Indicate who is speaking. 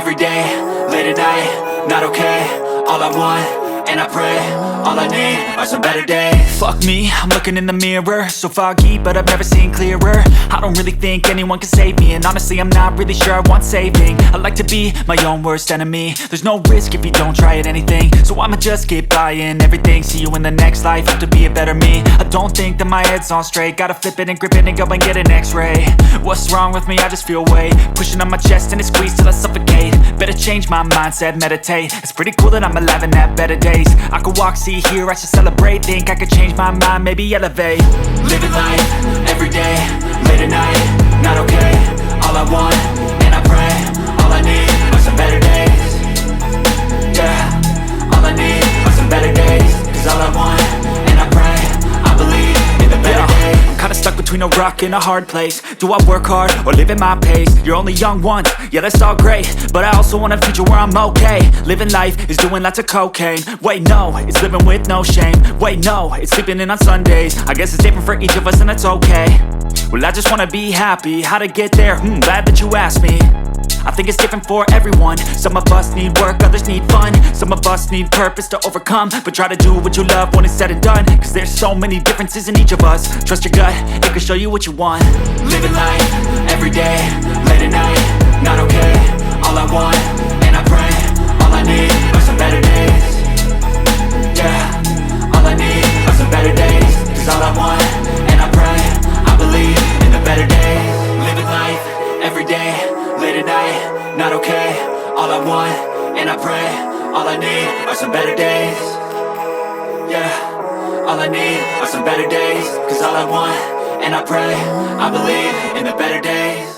Speaker 1: every day, late at night, not okay. All I want, and I pray, all I need are some better days. Fuck me, I'm looking in the mirror, so foggy, but I've never seen clearer. I don't really think anyone can save me, and honestly I'm not really sure I want saving. I like to be my own worst enemy. There's no risk if you don't try at anything, so I'ma just keep buying everything. See you in the next life, have to be a better me. I don't think that my head's on straight, gotta flip it and grip it and go and get an x-ray. What's wrong with me? I just feel weight pushing on my chest and it squeezes till I suffocate. Better change my mindset, meditate. It's pretty cool that I'm alive and have better days. I could walk, see, hear, I should celebrate. Think I could change my mind, maybe elevate. Living life, every day, late at night, not okay. All I want, and I pray, all I need are some better days. Yeah, all I need are some better days. Cause all I want, and I pray, I believe in the better days. I'm kinda stuck between a rock and a hard place. Do I work hard or live at my pace? You're only young once, yeah that's all great, but I also want a future where I'm okay. Living life is doing lots of cocaine. Wait no, it's living with no shame. Wait no, it's sleeping in on Sundays. I guess it's different for each of us and that's okay. Well I just wanna be happy, how to get there? Glad that you asked me. I think it's different for everyone. Some of us need work, others need fun. Some of us need purpose to overcome. But try to do what you love when it's said and done. Cause there's so many differences in each of us. Trust your gut, it can show you what you want. Living life, every day, late at night, not okay. All I want, and I pray, all I need are some better days. Yeah, all I need are some better days. Cause all I want, and I pray, I believe in the better days. Living life, every day, late at night, not okay. All I want, and I pray, all I need are some better days. Yeah, all I need are some better days. Cause all I want, and I pray, I believe in the better days.